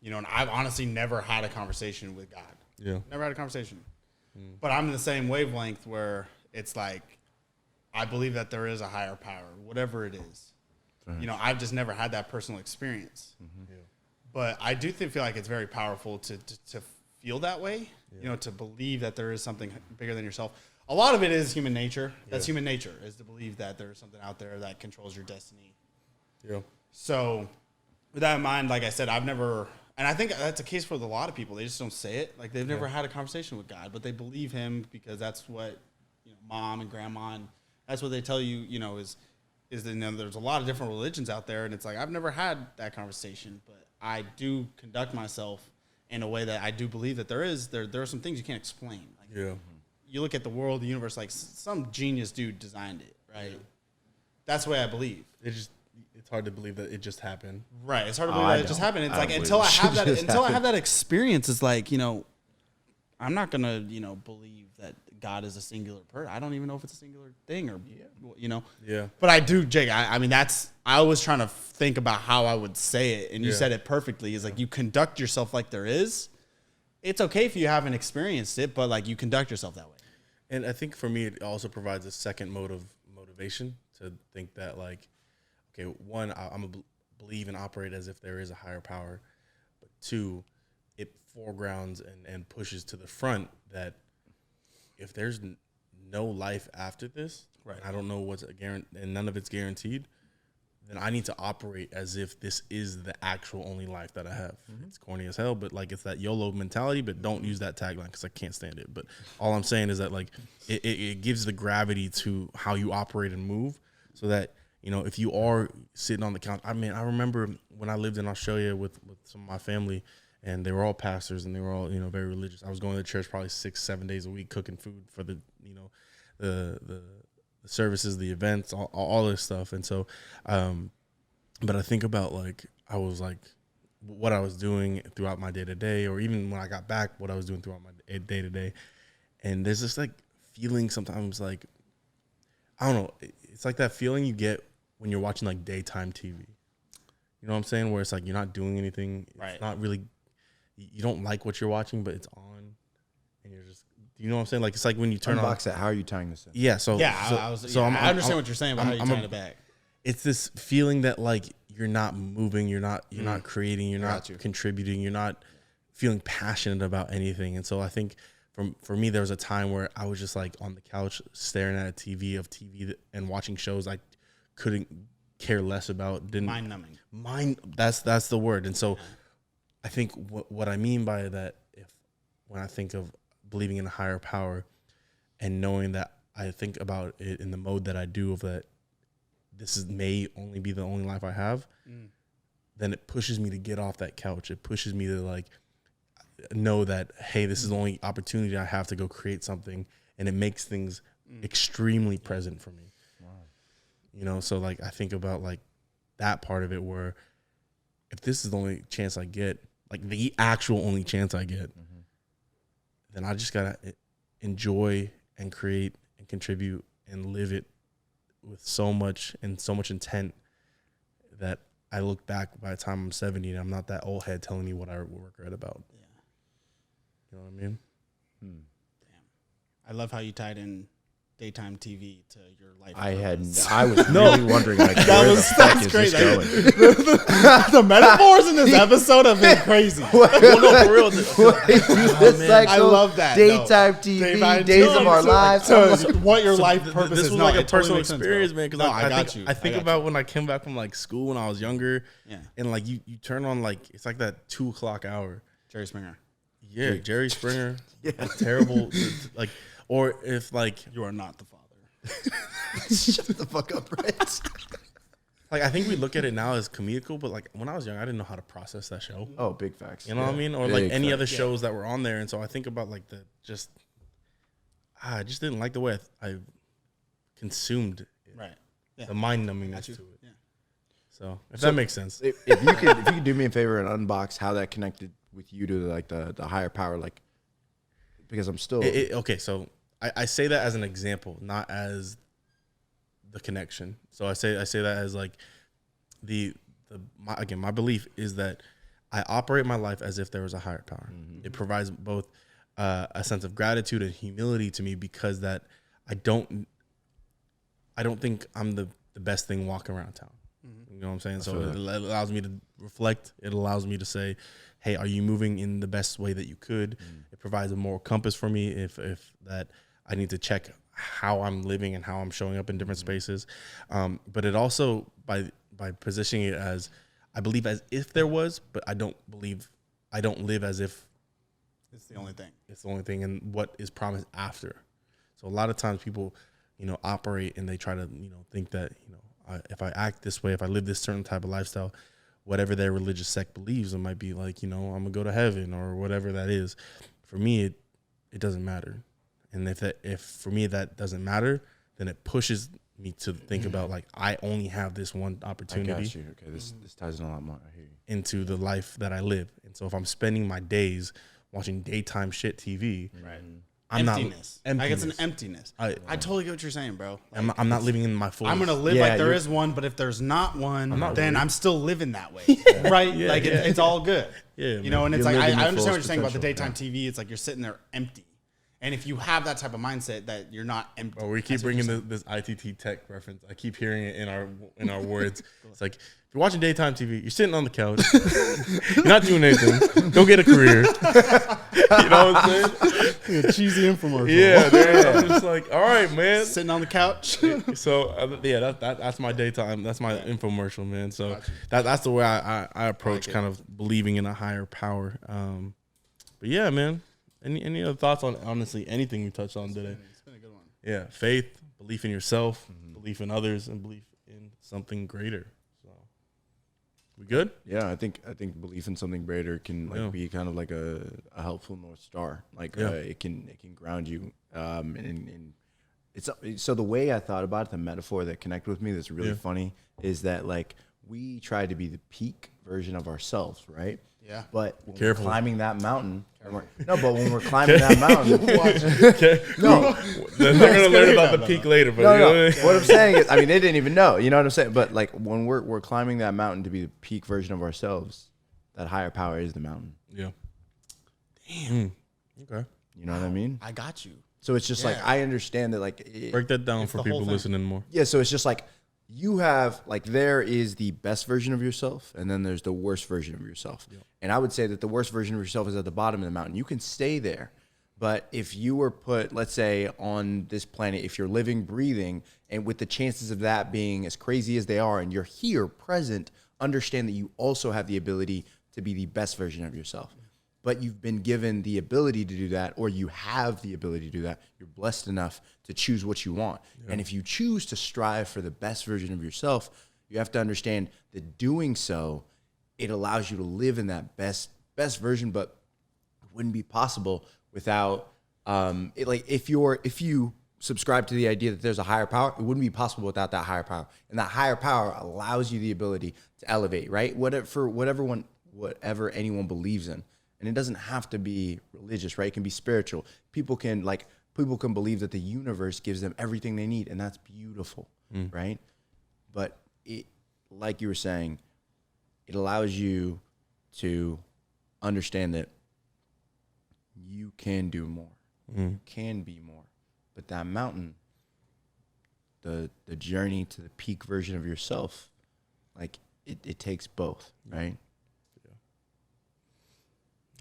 you know, and I've honestly never had a conversation with God. Yeah. Never had a conversation. But I'm in the same wavelength where it's like, I believe that there is a higher power, whatever it is. You know, I've just never had that personal experience. Yeah. But I do feel like it's very powerful to feel that way, you know, to believe that there is something bigger than yourself. A lot of it is human nature. That's human nature, is to believe that there's something out there that controls your destiny. Yeah. So with that in mind, like I said, I've never, and I think that's a case for a lot of people. They just don't say it. Like they've never had a conversation with God, but they believe him because that's what, you know, mom and grandma, and that's what they tell you, you know, is that, you know, there's a lot of different religions out there. And it's like, I've never had that conversation, but I do conduct myself in a way that I do believe that there are some things you can't explain. Like, Yeah. you look at the world, the universe, like some genius dude designed it, right? Yeah. That's the way I believe. It's hard to believe that it just happened. Right. It's hard to believe that it just happened. It's like until I have that experience, it's like, you know, I'm not gonna, you know, believe that God is a singular person. I don't even know if it's a singular thing or, you know. Yeah. But I do, Jake. I mean, I was trying to think about how I would say it, and you said it perfectly. Is like you conduct yourself like there is. It's okay if you haven't experienced it, but like you conduct yourself that way. And I think for me, it also provides a second mode of motivation to think that, like, okay, one, I'm a believe and operate as if there is a higher power, but two, it foregrounds and pushes to the front that if there's no life after this, right, and I don't know what's a guarantee, and none of it's guaranteed, then I need to operate as if this is the actual only life that I have. It's corny as hell, but like it's that YOLO mentality, but don't use that tagline because I can't stand it. But all I'm saying is that like it gives the gravity to how you operate and move so that, you know, if you are sitting on the couch, I mean, I remember when I lived in Australia with some of my family, and they were all pastors and they were all, you know, very religious. I was going to church probably 6-7 days a week, cooking food for the, you know, the services, the events, all this stuff. And so, but I think about like, I was like, what I was doing throughout my day to day, or even when I got back, what I was doing throughout my day to day. And there's this like feeling sometimes like, I don't know, it's like that feeling you get when you're watching like daytime TV. You know what I'm saying? Where it's like, you're not doing anything. Right. It's not really, you don't like what you're watching, but it's on and you're just, you know what I'm saying? Like, it's like when you turn on. Unbox that. How are you tying this in? Yeah. So, I understand what you're saying about how you're tying it back. It's this feeling that like, you're not moving, you're not creating, you're not contributing, you're not feeling passionate about anything. And so I think for me, there was a time where I was just like on the couch staring at a TV and watching shows I couldn't care less about. Mind numbing. That's the word. And so I think what I mean by that, when I think of believing in a higher power and knowing that I think about it in the mode that I do of that, this may only be the only life I have, then it pushes me to get off that couch. It pushes me to like know that, hey, this is the only opportunity I have to go create something, and it makes things extremely present for me. Wow. You know, so like I think about like that part of it where if this is the only chance I get, like the actual only chance I get, then I just gotta enjoy and create and contribute and live it with so much intent that I look back by the time I'm 70 and I'm not that old head telling me what I regret about. Yeah. You know what I mean? Damn. I love how you tied in daytime TV to your life. I was really wondering like that's great. The metaphors in this episode have been crazy. Well, no, for real. I love that. Daytime TV, Days of Our Lives. What your life purpose is. This was like a personal experience, man. Because I think about when I came back from like school when I was younger, and like you turn on like it's like that 2:00 hour. Jerry Springer. Yeah, Jerry Springer. Terrible. Like. Or if like you are not the father. Shut the fuck up, Brett. Like I think we look at it now as comedical, but like when I was young, I didn't know how to process that show. Oh, big facts. You know what I mean? Or big like any other shows that were on there, and so I think about like I just didn't like the way I consumed it. Right. Yeah. The mind numbingness to it. Yeah. So if that makes sense. If you could do me a favor and unbox how that connected with you to like the higher power, like because I'm still okay. So. I say that as an example, not as the connection. So I say that as like the my belief is that I operate my life as if there was a higher power. It provides both a sense of gratitude and humility to me, because that I don't think I'm the best thing walking around town. You know what I'm saying? So it allows me to reflect. It allows me to say, hey, are you moving in the best way that you could? It provides a moral compass for me if that I need to check how I'm living and how I'm showing up in different spaces. But it also, by positioning it as, I believe as if there was, but I don't live as if It's the only thing. it's the only thing and what is promised after. So a lot of times people, operate and they try to, think that, if I act this way, if I live this certain type of lifestyle, whatever their religious sect believes, it might be like, I'm gonna go to heaven or whatever that is. For me, it doesn't matter. And if for me that doesn't matter, then it pushes me to think about like, I only have this one opportunity. I got you. Okay, this ties in a lot more. I hear you. Into the life that I live. And so if I'm spending my days watching daytime shit TV, Right. I'm emptiness. not Like it's an emptiness. I totally get what you're saying, bro. Like, I'm not living in my full. I'm gonna live Yeah, like there you're- is one, but if there's not one, not then worried. I'm still living that way, right? Yeah, like yeah. It's all good. Yeah, you know. man. And it's You're like living I your understand what fullest you're saying about the potential, daytime TV. It's like you're sitting there empty, and if you have that type of mindset that you're not empty. Well, we keep bringing this ITT tech reference. I keep hearing it in our words. It's like, if you're watching daytime TV, you're sitting on the couch, you're not doing anything. Go get a career. You know what I'm saying? a cheesy infomercial. Yeah, I'm just like, all right, man. Sitting on the couch. So that's my daytime. That's my infomercial, man. So that's the way I approach kind of believing in a higher power. But yeah, man. Any other thoughts on honestly anything we touched on today? It's been a good one. Yeah, faith, belief in yourself, belief in others, and belief in something greater. So, we good? Yeah, I think belief in something greater can be kind of like a helpful North Star. Like it can ground you. And it's so the way I thought about it, the metaphor that connected with me that's really funny is that like we try to be the peak version of ourselves, right? Yeah. But when Careful. we're climbing that mountain, when we're climbing that mountain, Okay. no, They're gonna learn about the peak later, but no. What I'm saying is, I mean, they didn't even know. You know what I'm saying? But like when we're climbing that mountain to be the peak version of ourselves, that higher power is the mountain. Yeah. Damn. Okay. You know what I mean? I got you. So it's just like Yeah. I understand that like Break that down It's for the people whole thing. listening more. yeah. So it's just like you have like there is the best version of yourself, and then there's the worst version of yourself. And I would say that the worst version of yourself is at the bottom of the mountain. You can stay there. But if you were put, let's say, on this planet, if you're living, breathing, and with the chances of that being as crazy as they are, and you're here, present, understand that you also have the ability to be the best version of yourself. But you've been given the ability to do that, or you have the ability to do that. You're blessed enough to choose what you want. And if you choose to strive for the best version of yourself, you have to understand that doing so, it allows you to live in that best version, but it wouldn't be possible without if you subscribe to the idea that there's a higher power, it wouldn't be possible without that higher power. And that higher power allows you the ability to elevate, right? Whatever anyone believes in. And it doesn't have to be religious, right? It can be spiritual. People can believe that the universe gives them everything they need, and that's beautiful, right? But it, like you were saying, it allows you to understand that you can do more. You can be more. But that mountain, the journey to the peak version of yourself, like it takes both, right?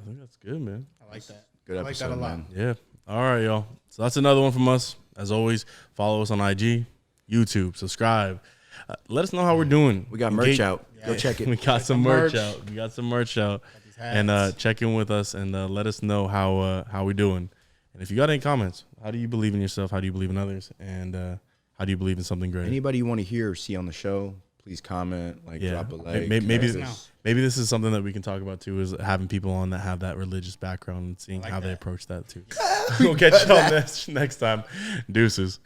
I think that's good, man. I like that. Good I like episode, that a lot. man. Yeah. All right, y'all. So that's another one from us. As always, follow us on IG, YouTube, subscribe. Let us know how we're doing. We got merch out. Go check it. We got some merch merch. out. We got some merch out. hats. And check in with us and let us know how we're doing. And if you got any comments, how do you believe in yourself? How do you believe in others? And how do you believe in something greater? Anybody you want to hear or see on the show, please comment, drop a like. Maybe us know. maybe this is something that we can talk about too, is having people on that have that religious background and seeing how they approach that too. We'll catch you on next time. Deuces.